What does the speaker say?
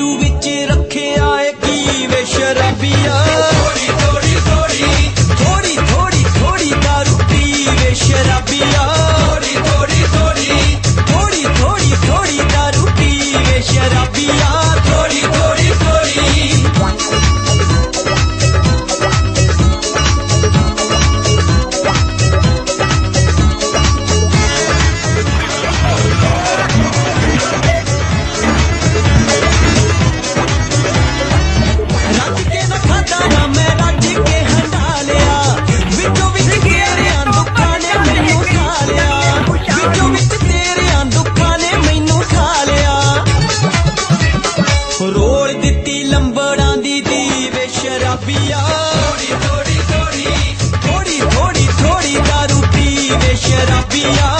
दारू विच रखिया की वे शराबिया थोड़ी थोड़ी थोड़ी थोड़ी थोड़ी थोड़ी दारू पी वे शराबिया थोड़ी थोड़ी थोड़ी थोड़ी थोड़ी थोड़ी दारू पी वे शराबिया थोड़ी थोड़ी थोड़ी रोल दिती लंबड़ा दी वे शराबिया थोड़ी थोड़ी थोड़ी थोड़ी थोड़ी थोड़ी दारू पी वे शराबिया